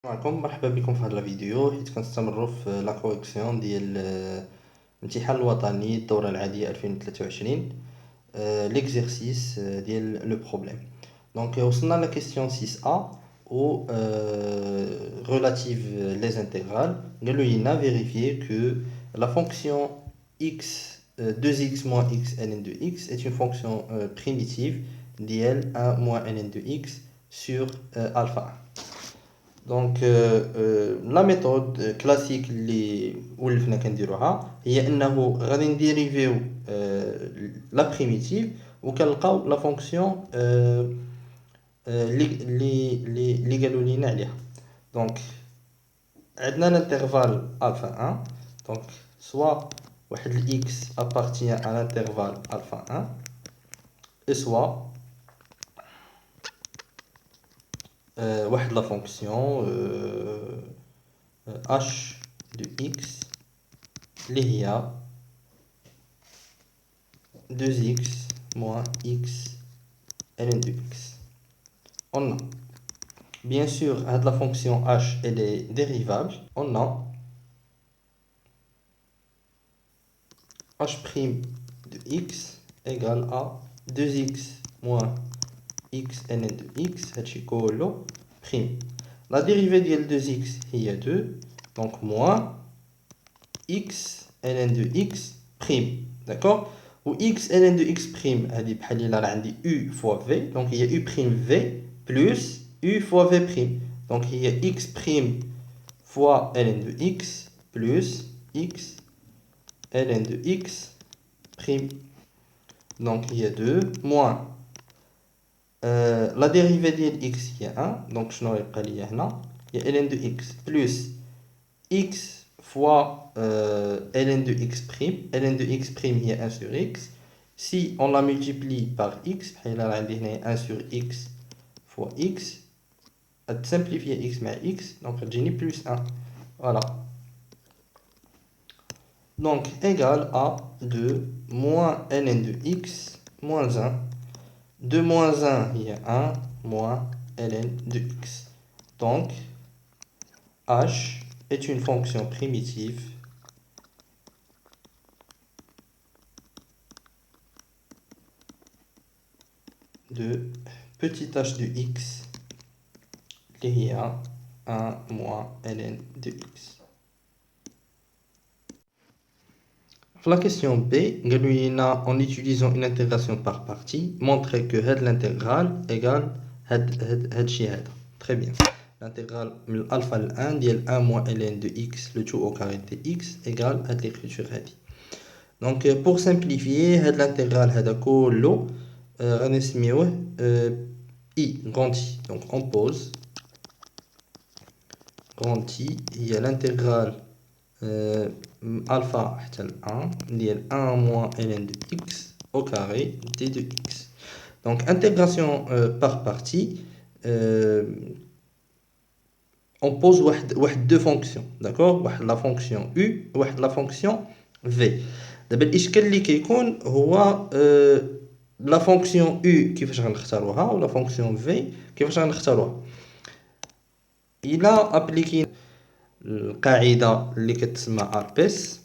معكم مرحبا بكم في هذا الفيديو حيت كنستمروا في لا كوريكسيون ديال الامتحان الوطني الدورة العادية 2023 ليكزيرسيس ديال لو بروبليم. دونك وصلنا لا كيسيون 6A و relative les intégrales قالوا لينا vérifier que la fonction x 2x moins x ln de x est une fonction primitive ديال 1 moins ln de x sur alpha 1. دونك لا ميثود كلاسيك اللي ولفنا كنديروها هي انه غادي نديريفيو لا بريميتيف وكنلقاو لا فونكسيون اللي قالوا لينا عليها. دونك عندنا الانترفال الفا 1، دونك سوا واحد الاكس ابارتيان à l'intervalle alpha 1 et soit واحد لا فونكسيون h de x اللي هي 2x moins x ln de x. On a bien sûr la fonction h elle est dérivable. On a h' de x égale à 2x moins x ln de x هادشي كله prime. La dérivée de 2x il y a 2, donc moins x ln de x prime, d'accord. Ou x ln de x prime هذه بحال الا راه عندي u fois v, donc il y a u prime v plus u fois v prime, donc il y a x prime fois ln de x plus x ln de x prime. Donc il y a 2 moins la dérivée de x il y a 1, donc je n'aurai pas lié là. Il y a ln de x plus x fois ln de x prime. Ln de x prime il y a 1 sur x. Si on la multiplie par x, il y a 1 sur x fois x. À simplifier x mais x, donc j'ai plus 1. Voilà. Donc égal à 2 moins ln de x moins 1. De moins 1, il y a 1 moins ln de x. Donc, h est une fonction primitive de petit h de x, il y a 1 moins ln de x. La question B, en utilisant une intégration par partie, montrer que l'intégrale égale très bien. L'intégrale de alpha 1 ديال 1 moins ln de x le tout au carré de x égale à l'écriture هذه. Donc pour simplifier l'intégrale هذا كله غنسميوه i grand I. Donc on pose grand I, il y a l'intégrale alpha حتى 1 ديال 1 moins ln de x au carré d de x. Donc intégration par partie, on pose deux fonctions, d'accord, la fonction u la fonction v. دابا الاشكال اللي كيكون هو la fonction u كيفاش غنختاروها و la fonction v كيفاش غنختاروها. الى ابليكي القاعده اللي كتسمى اربيس،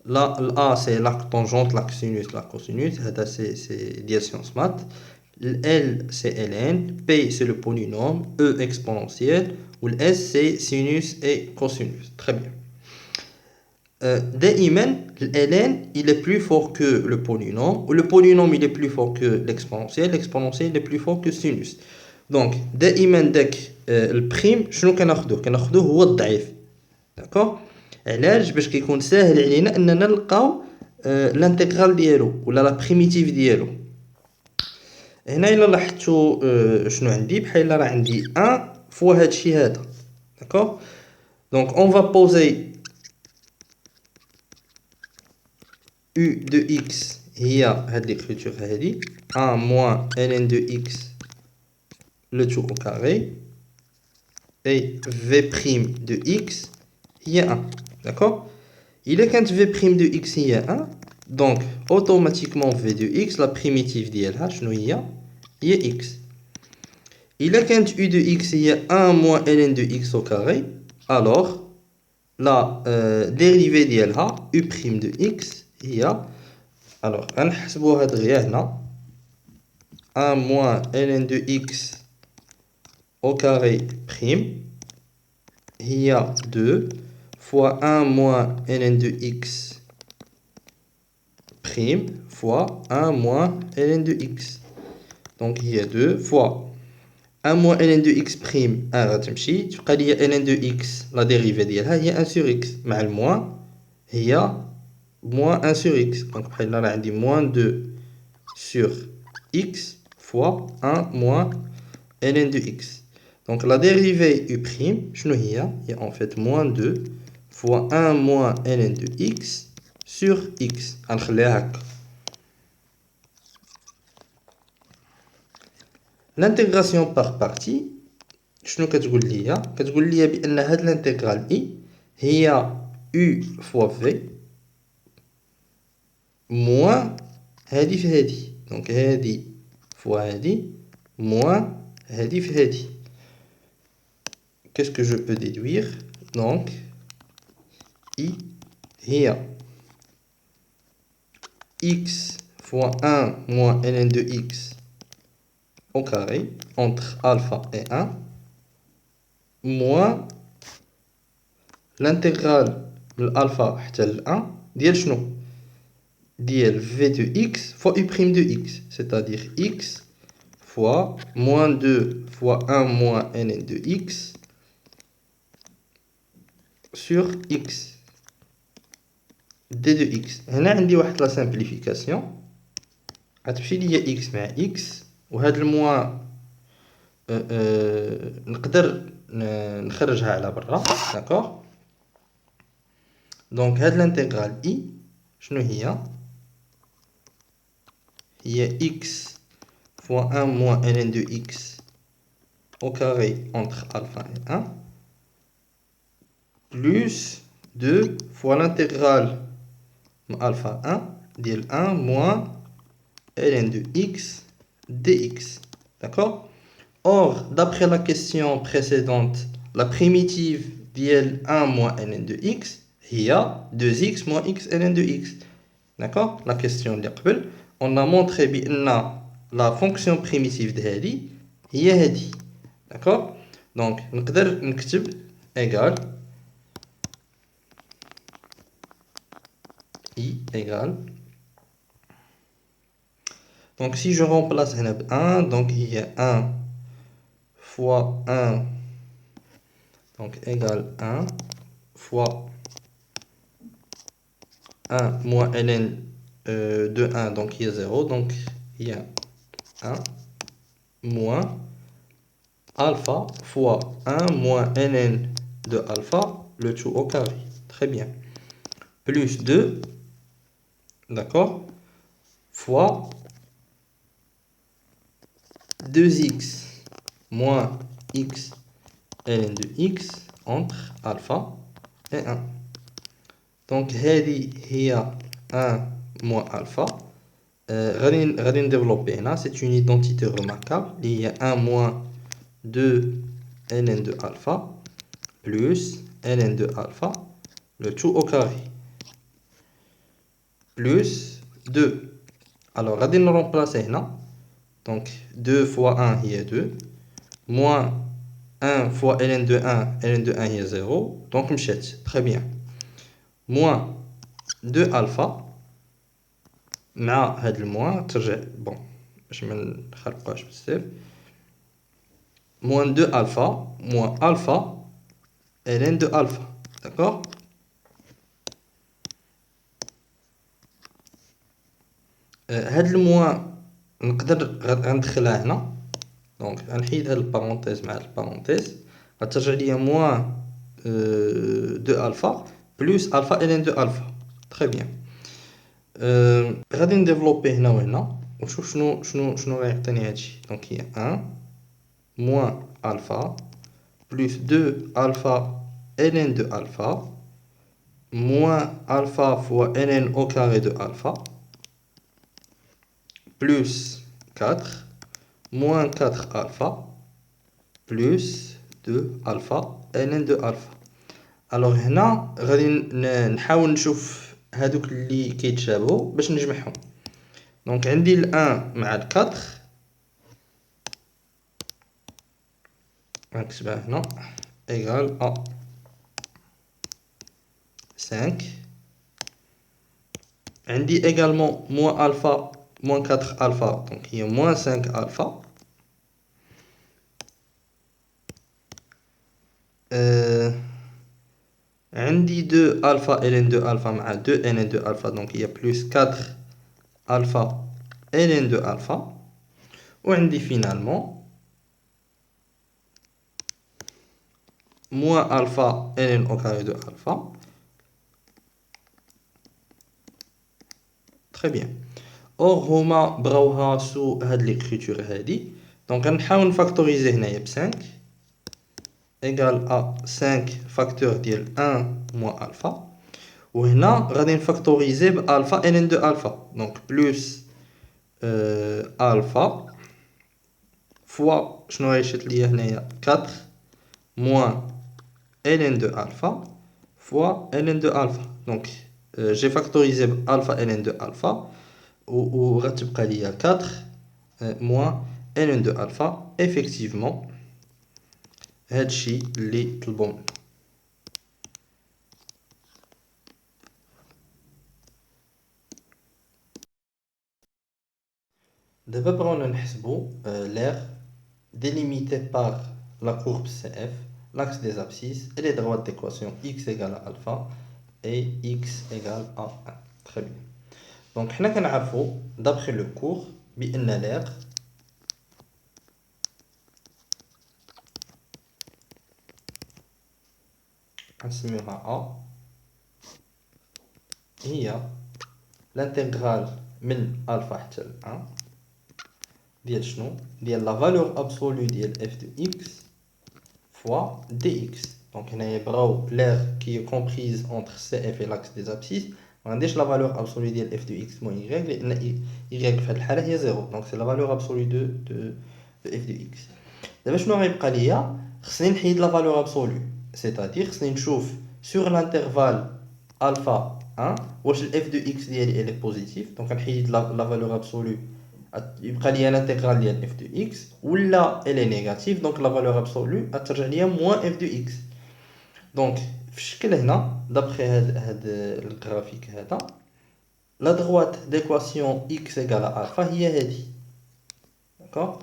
لا ا سي لاك طونجونت لاك سينوس لاك كوسينوس، هذا سي ديال سيونس مات. L c'est ln, P c'est le polynôme, E exponentielle, ou le S c'est sinus et cosinus. Très bien. دائما ln il est plus fort que le polynôme, ou le polynôme il est plus fort que l'exponentielle il est plus fort que sinus. Donc دائما داك البريم شنو كناخذوه هو الضعيف، داكوغ. علاش؟ باش كيكون ساهل علينا اننا نلقاو الانتغرال ديالو ولا لا بريميتيف ديالو. هنا الا لاحظتوا شنو عندي، بحال الا راه عندي 1 فوا هادشي هذا، داكوغ. دونك اون فا بوزي u de x هي هاد ليكريتور هادي 1 moins ln de x le tout au carré et v' de x هي 1، داكوغ. الا كانت v' de x هي 1، donc automatiquement v de x la primitive ديالها شنو هي x. إلا كانت U de x هي 1 moins ln de x au carré, alors la dérivée ديالها U' de x هي alors غنحسبوها دغيا هنا 1 moins ln de x au carré prime هي 2 fois 1 moins ln de x prime fois 1 moins ln de x. Donc il y a 2 fois 1 moins ln de x prime 1 غتمشي تبقى لي ln de x la dérivée ديالها هي 1 sur x مع الموان هي moins 1 sur x. Donc بحال راه عندي moins 2 sur x fois 1 moins ln de x. Donc la dérivée u prime شنو هي en fait moins 2 fois 1 moins ln de x sur x. غنخليها هكا. L'intégration par partie شنو كتقول ليا كتقول ليا بان هاد الانتغرال اي هي u fois v moins هادي في هادي. دونك هادي فوا هادي moins هادي في هادي. Qu'est-ce que je peux déduire? Donc i هي x fois 1 moins ln de x au carré entre alpha et 1 moins l'intégrale de alpha حتى ل 1 ديال شنو ديال v de x fois u' de x, c'est-à-dire x fois moins 2 fois 1 moins ln de x sur x d de x. هنا عندي واحد لا سامبليفيكاسيون غتمشي ليا x مع x وهاد الموا نقدر نخرجها على برا. داكوغ. دونك هاد الانتغرال i شنو هي x fois 1 moins ln de x au carré entre alpha et 1 plus 2 fois l'intégrale alpha 1 ديال 1 moins ln de x dx. D'accord? Or, d'après la question précédente, la primitive ديال 1 moins ln de x هي 2x moins x ln de x. D'accord? La question اللي قبل on a montré بأن la fonction primitive de هادي هي هادي. D'accord? Donc نقدر نكتب égal i égale. Donc si je remplace هنا ب 1, donc il y a 1 fois 1 donc égale 1 fois 1 moins ln de 1, donc il y a 0, donc il y a 1 moins alpha fois 1 moins ln de alpha, le tout au carré. Très bien. Plus 2, d'accord, fois 2x moins x ln de x entre alpha et 1. Donc هذه هي 1 moins alpha. غادي نديفلوبي هنا. C'est une identité remarquable. Il y a 1 moins 2 ln de alpha plus ln de alpha, le tout au carré, plus 2. Alors غادي نرمبلاسي هنا. Donc 2 fois 1 هي 2 moins 1 fois ln de 1, ln de 1 هي 0, donc مشات. Très bien. Moins 2 alpha مع هاد الموان ترجع بون باش ما نخربقوهاش بزاف. moins 2 alpha moins alpha ln de alpha. D'accord? هاد الموان نقدر غندخلها هنا. دونك غنحيد هاد البارونتيز مع هاد البارونتيز غترجع ليا موان 2 الفا بلس الفا ln دو الفا. تري بيان. غادي نديفلوبي هنا وهنا ونشوف شنو غيعطيني هادشي. دونك هي 1 موان الفا بلس 2 الفا ln دو الفا moins alpha fois ln au carré de alpha plus 4 moins 4 alpha plus 2 alpha ln de alpha. الوغ هنا غادي نحاول نشوف هادوك اللي كيتشابهوا باش نجمعهم. دونك عندي ال 1 مع ال 4 غنكتبها هنا ايغال ا 5. عندي également moins alpha moins 4 alpha, donc il y a moins 5 alpha. عندي 2 alpha ln 2 alpha مع 2 ln 2 alpha, donc il y a plus 4 alpha ln 2 alpha. وعندي finalement moins alpha ln au carré de alpha. Très bien. Or هما بغاوها سو هاد l'écriture هادي, donc غنحاول نفاكتوريزي هنايا ب 5 égale à 5 facteur ديال 1 moins alpha. وهنا غادي نفاكتوريزي ب alpha ln de alpha, donc plus alpha fois شنو غيشيط ليا هنايا 4 moins ln de alpha fois ln de alpha. Donc j'ai factorisé alpha ln de alpha و غتبقى ليا 4 moins ln de alpha. Effectivement هادشي اللي طلبوا منا. دابا بغاونا نحسبوا l'aire délimité par la courbe CF, l'axe des abscisses et les droites d'équation x égale à alpha et x égale à 1. Très bien. Donc حنا كنعرفوا d'après le cours بأن l'aire غنسميوها A هي l'intégrale من alpha حتى ل 1 ديال شنو ديال la valeur absolue ديال f de x fois dx. Donc هنايا بغاو l'aire qui est comprise entre CF et l'axe des abscisses. ما عنديش la valeur absolue ديال f de x moins y لان y في هذه الحاله هي 0, donc c'est la valeur absolue de f de x. دابا شنو غيبقى ليا؟ خصني نحيد la valeur absolue, c'est-à-dire خصني نشوف sur l'intervalle alpha 1 واش ال f de x ديالي elle est positive, donc غنحيد la valeur absolue يبقى ليا l'intégrale ديال f de x, ولا elle est négative, donc la valeur absolue غترجع ليا moins f de x. دونك في الشكل هنا d'après هاد الجرافيك هذا la droite d'équation x égale à alpha هي هذه, d'accord.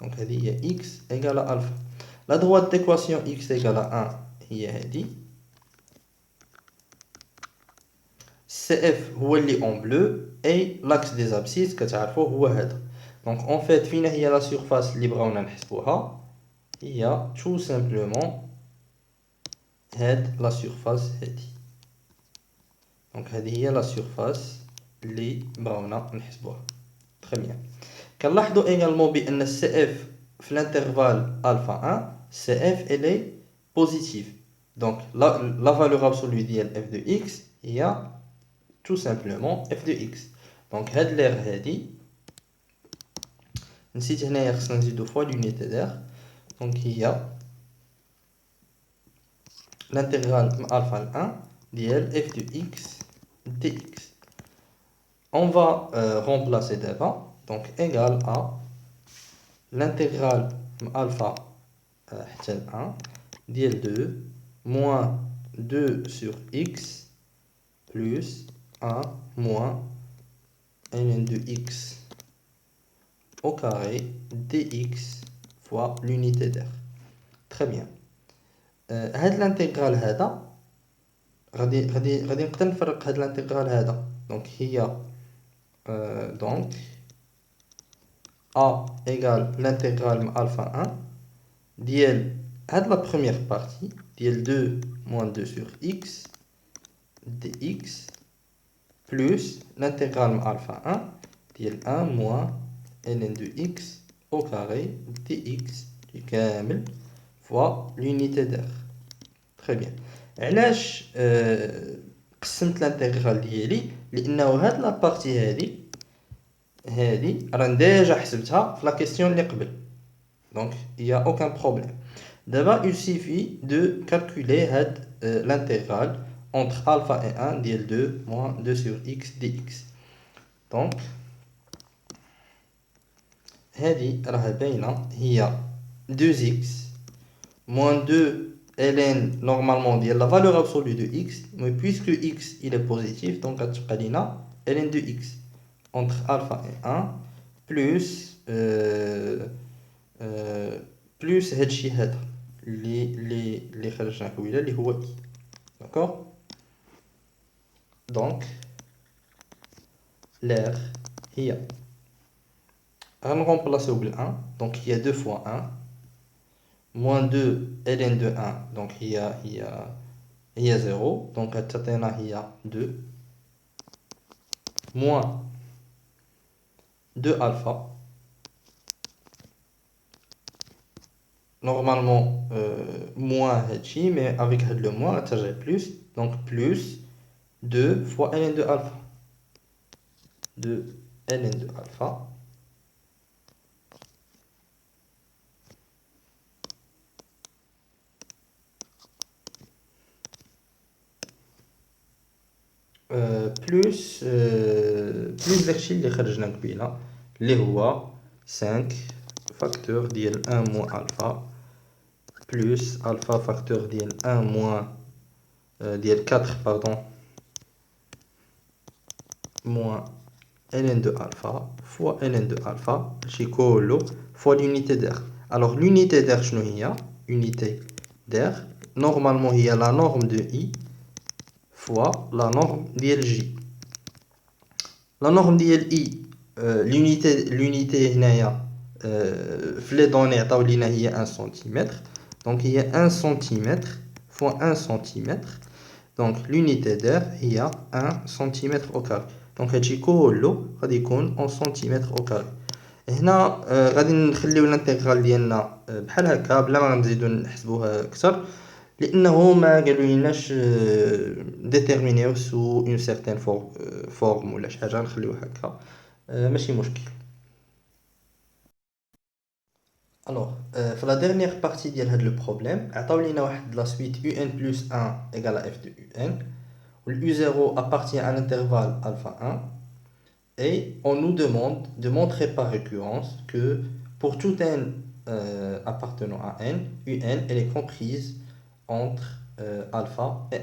donc هذه هي x égale à alpha. la droite d'équation x égale à 1 هي هذه. CF هو اللي en bleu et l'axe des abscisses كتعرفوه هو هذا. donc en fait فينا هي la surface اللي بغاونا نحسبوها هي tout simplement هاد la surface هادي. donc هذه هي la surface اللي بغاونا نحسبوها. très bien. كنلاحظوا également بأن CF في l'intervalle alpha 1 CF elle est positive, donc la valeur absolue ديال f de x هي tout simplement f de x. donc هاد l'aire هادي نسيت هنايا خصنا نزيدو فوا l'unité d'aire, donc هي l'intégrale من alpha ل 1 ديال f de x dx. on va remplacer d'abord, donc égal à l'intégrale من alpha حتى ل 1 ديال 2 moins 2 sur x plus 1 moins ln de x au carré dx fois l'unité d'aire. très bien. هاد الانتغرال هذا غادي نقدر نفرق هاد الانتغرال هذا, donc هي donc a égale l'intégrale من alpha 1 ديال هاد la première partie ديال 2 moins 2 sur x dx plus l'intégrale من alpha 1 ديال 1 moins ln de x au carré dx كامل fois l'unité d'aire. très bien. علاش قسمت الانتغرال ديالي؟ لانه هاد لابارتي هادي راه ديجا حسبتها في لا كيسيون اللي قبل, Donc, il n'y a aucun problème. D'abord, il suffit de calculer l'intégrale entre alpha et 1 ديال 2 moins 2 sur x dx. Donc, هذه راها باينة هي 2x moins 2 ln normalement ديال la valeur absolue de x, mais puisque x il est positif, donc غتبقى لينا ln de x entre alpha et 1 plus plus هادشي هذا اللي خرجنا قبيله اللي هو i. D'accord? Donc l'air هي غنرمبلاسيو بال 1, donc il y a 2 fois 1 moins 2 ln de 1, donc هي 0, donc غتعطينا هي 2 moins 2 alpha. Normalement moins هادشي, mais avec le moins غترجع plus, donc plus 2 fois ln de alpha, 2 ln de alpha plus plus داكشي اللي خرجنا قبيله اللي هو 5 facteur ديال 1 moins alpha plus alpha facteur ديال 1 moins ديال 4 pardon moins ln de alpha fois ln de alpha هادشي كله fois l'unité d'air. Alors l'unité d'air شنو هي؟ unité d'air normalement هي la norme de I fois la norme ديال J. La norme ديال I l'unité هنايا في les données عطاو لينا هي 1 cm, donc هي 1 cm fois 1 cm, donc l'unité d'air هي 1 cm au carré. donc هادشي كله غادي يكون en cm au carré. هنا غادي نخليو الانتغرال ديالنا بحال هكا بلا ما نزيدو نحسبوها اكثر, لانه ما قالوا ليناش ديتيرمينيو سو اون سيغتين فورم ولا شي حاجه, نخليوها هكا ماشي مشكل. Alors, pour la dernière partie de le problème, عطاو لينا la suite un plus 1 égale à f de un, où le u0 appartient à l'intervalle alpha 1, et on nous demande de montrer par récurrence que pour tout n appartenant à n, un elle est comprise entre alpha et 1.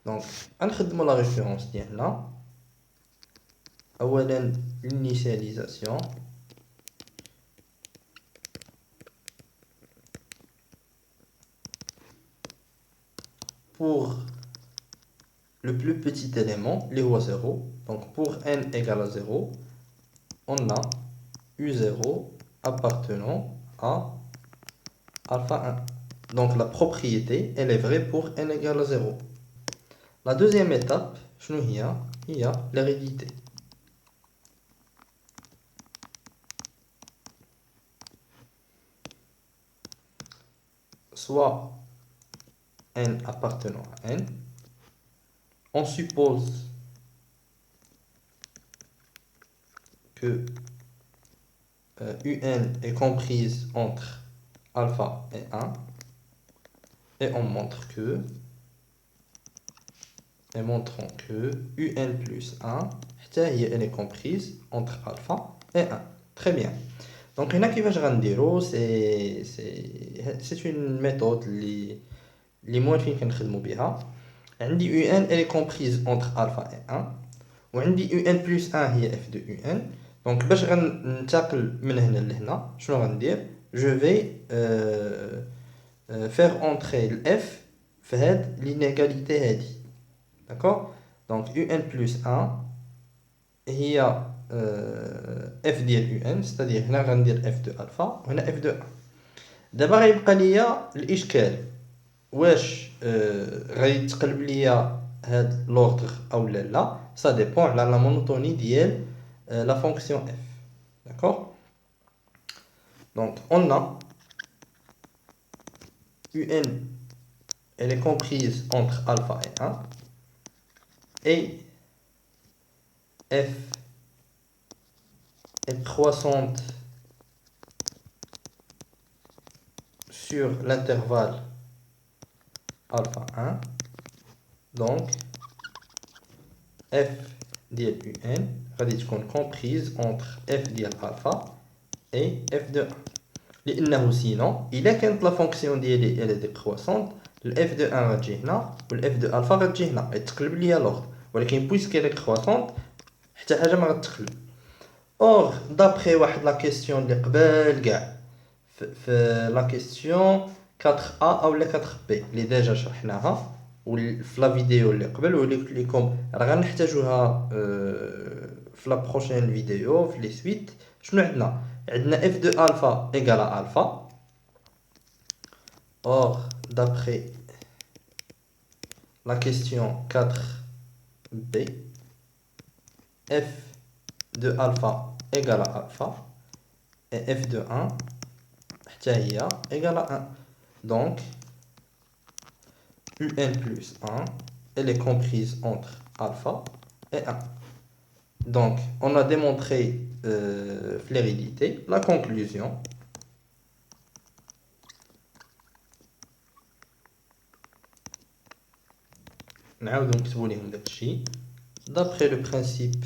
Donc, نخدموا la référence ديالنا. أولا l'initialisation. Pour le plus petit élément, les هو 0, donc pour n égale à 0, on a u0 appartenant à alpha 1. Donc la propriété, elle est vraie pour n égale à 0. La deuxième étape, il y a l'hérédité. Soit n appartenant à n, on suppose que un est comprise entre alpha et 1, et on montre que, et montrons que un plus 1, elle est comprise entre alpha et 1. Très bien. Donc هنا كيفاش غنديرو, c'est une méthode اللي موالفين كنخدمو بها. عندي un elle est comprise entre alpha et 1, وعندي un plus 1 هي f de un. Donc باش غنتقل من هنا لهنا شنو غندير, je vais faire entrer le f في هاد l'inégalité هادي. D'accord? Donc un plus 1 هي f ديال un, c'est-à-dire هنا غندير f de alpha وهنا f de 1. دابا غيبقى ليا الاشكال, واش غادي تقلب ليا هاد لوردر او لا. Ça dépend على la monotonie ديال la fonction f. D'accord? Donc on a un, elle est comprise entre alpha et 1, et f est croissante sur l'intervalle alpha 1. Donc f ديال un غادي تكون comprise entre f ديال alpha et f de 1. لانه سينون الا كانت لا فونكسيون ديالي elle est décroissante الاف دو 1 غتجي هنا والاف دو الفا غتجي هنا غتقلب ليا لوغد، ولكن بويسك elle est décroissante حتى حاجه ما غتقلب. اور دابخي واحد لا كيسيون اللي قبل كاع في لا كيسيون 4A اولا 4B اللي ديجا شرحناها وفي لا فيديو اللي قبل، وقلت لكم راه غنحتاجوها في لا بروشين فيديو في لي سويت. شنو عندنا اف دو الفا ايغال الفا. اور d'après la question 4b f de alpha égale à alpha et f de 1 حتى هي égale à 1. Donc un plus 1 elle est comprise entre alpha et 1. Donc on a démontré l'hérédité. La conclusion, نعاودو نكتبو ليهم داكشي. D'après le principe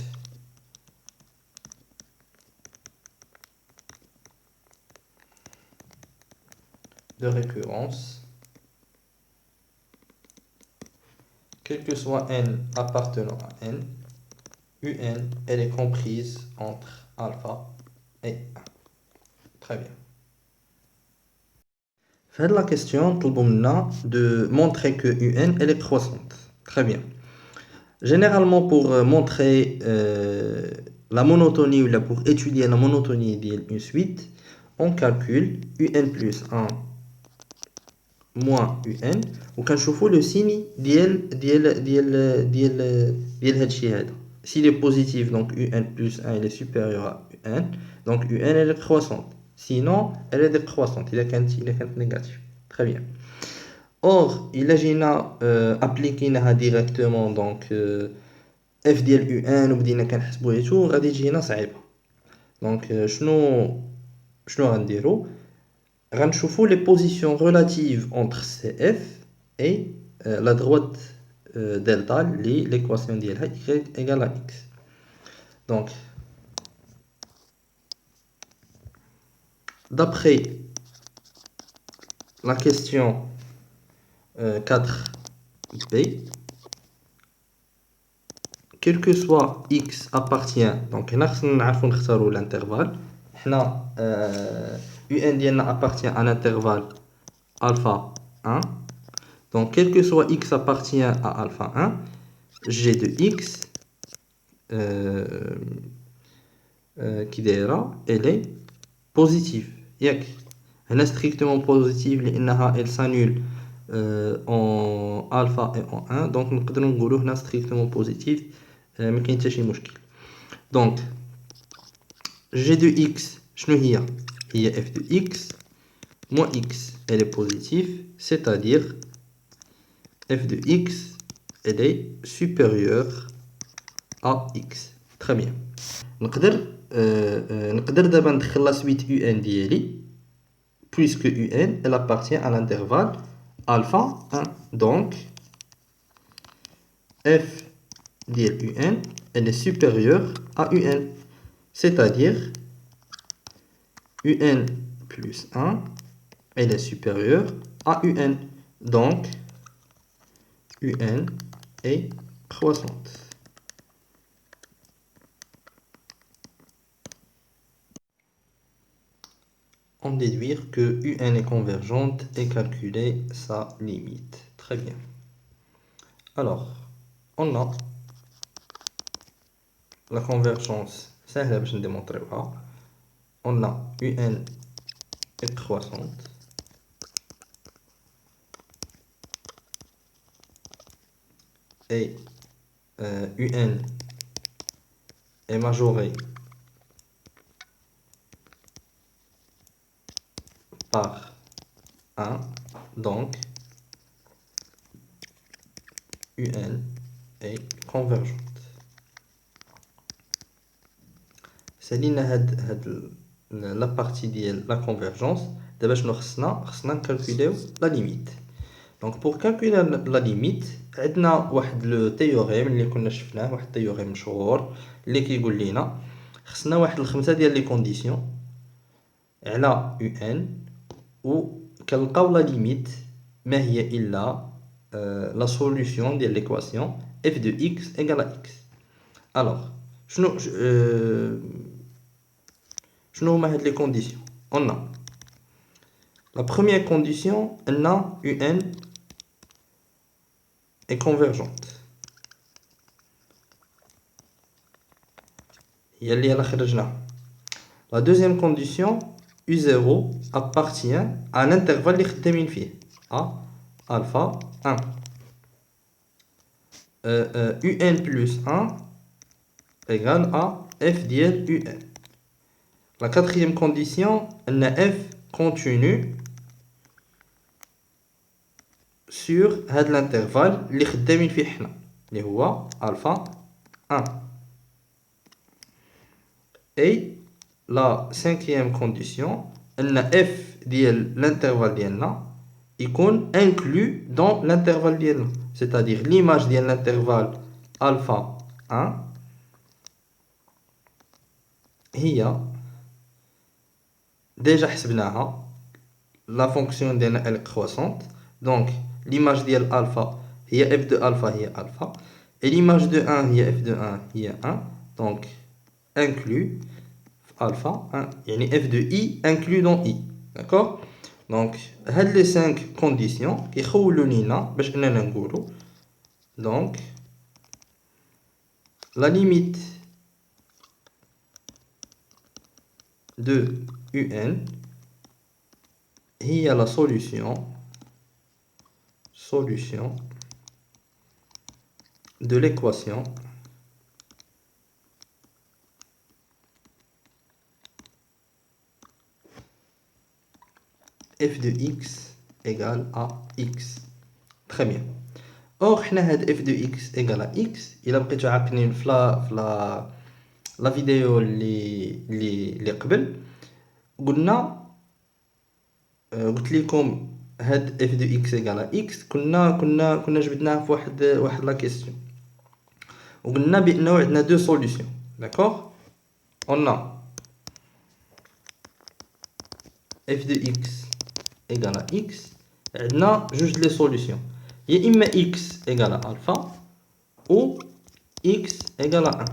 de récurrence, quel que soit n appartenant à n, un elle est comprise entre alpha et 1. Très bien. Faire la question de montrer que un elle est croissante. Très bien. Généralement pour montrer la monotonie ou pour étudier la monotonie d'une suite, on calcule un plus 1 moins un وكنشوفوا le signe ديال هادشي هذا. S'il est positif, donc un plus 1 il est supérieur à un, donc un elle est croissante. Sinon elle est décroissante il est négatif. Très bien. Or il a appliqué directement donc f ديال un وبدينا كنحسبوا et tout غادي تجي هنا صعيبه. Donc شنو غنديروا؟ غنشوفوا les positions relatives entre CF et la droite delta l'équation ديالها y égale à x. Donc d'après la question 4b, quel que soit x appartient, donc هنا خصنا نعرفوا نختاروا l'intervalle. حنا un ديالنا appartient à l'intervalle alpha 1. Donc quel que soit x appartient à alpha 1, g de x qui دايره elle est positive. ياك هنا strictement positive لانها elle s'annule en alpha et en 1, donc نقدروا نقولوا هنا strictement positive ما كاين حتى شي مشكل. Donc g de x شنو هي f de x moins x elle est positive, c'est-à-dire f de x elle est supérieure à x. Très bien. نقدر دابا ندخل la suite un ديالي puisque un elle appartient à l'intervalle alpha 1. Donc f ديال un elle est supérieure à un, c'est-à-dire un plus 1 elle est supérieure à un. Donc un est croissante. En déduire que un est convergente et calculer sa limite. Très bien. Alors, on a la convergence, سهلة باش نديمونطريوها. On a un est croissante et un est majoré par 1, donc un est convergente. سالينا هاد la partie ديال la convergence. دابا شنو خصنا نكالكوليو لا ليميت. دونك بور كالكولي لا ليميت عندنا واحد لو تيوريم اللي كنا شفناه، واحد التيوريم مشهور اللي كيقول لينا خصنا واحد الخمسه ديال لي كونديسيون على او ان، و كنلقاو لا ليميت ما هي الا لا سوليوشن ديال ليكواسيون اف دو اكس ايغال اكس. الوغ شنو هما هاد لي كونديسيون؟ قلنا لا بروميير كونديسيون ان او ان est convergente، هي اللي يلا خرجناها. La deuxième condition U0 appartient à l'intervalle اللي خدامين فيه A alpha 1. UN plus 1 égale à F dièle UN. La quatrième condition أن F continue sur هذا l'intervalle اللي خدامين فيه حنا اللي هو alpha 1. Et la cinquième condition أن F ديال l'intervalle ديالنا يكون inclus dans l'intervalle ديالنا، c'est-à-dire l'image ديال l'intervalle alpha 1 هي déjà حسبناها la fonction ديالنا elle est croissante، donc l'image ديال alpha هي f de alpha هي alpha، et l'image de 1 هي f de 1 هي 1، donc inclus alpha 1 يعني f de i inclus dans i. D'accord. Donc هاد les 5 conditions كيخولوا لينا باش اننا نقولوا donc la limite de un هي la solution de l'équation f de x égale à x. Très bien. Or حنا هاد f de x égale à x إلا بقيتو عاقلين في لا فيديو اللي قبل قلنا قلت لكم هاد f de x égale à x كنا جبدناه في واحد لا كيسيون وقلنا بانه عندنا دو سوليوشن. داكوغ. on a f de x égale à x عندنا جوج لي سوليوشن، يا اما x égale à alpha ou x égale à 1،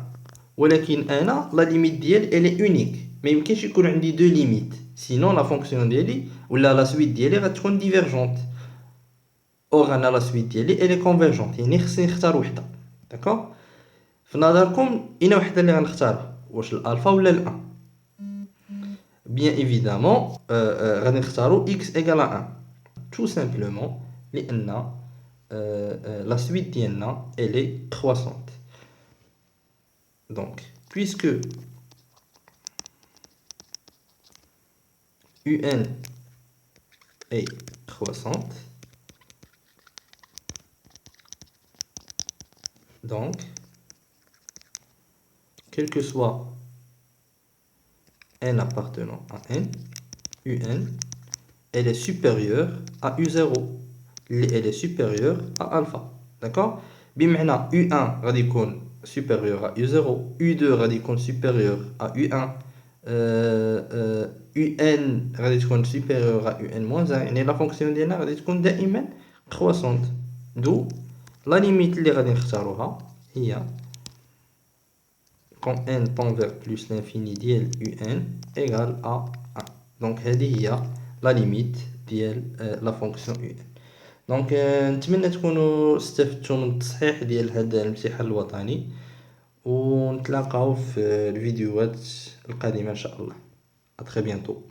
ولكن انا لا ليميت ديال elle est unique، ما يمكنش يكون عندي دو ليميت sinon لا فونكسيون ديالي ولا لا سويت ديالي غتكون ديفيرجونت. اور انا لا سويت ديالي elle est convergente يعني خصني نختار وحده. داكوغ. في نظركم اين وحده اللي غنختارها، واش الالفا ولا الان؟ bien évidemment غادي نختاروا x égale à 1 tout simplement لان la suite ديالنا elle est croissante. Donc puisque un est croissante, donc quel que soit n appartenant à n, un elle est supérieure à u0 elle est supérieure à alpha. D'accord. بمعنى u1 غادي يكون supérieur à u0، u2 غادي يكون supérieur à u1، un غادي تكون supérieur à un-1، يعني لا فونكسيون ديالنا غادي تكون دائما croissante. دو لا ليميت اللي غادي نختاروها هي quand n tend vers plus l'infini ديال un égale à 1. donc هذه هي لا ليميت ديال لا فونكسيون un. دونك نتمنى تكونوا استفدتوا من التصحيح ديال هذا الامتحان الوطني، ونتلاقاو في الفيديوهات القادمه ان شاء الله. à très bientôt.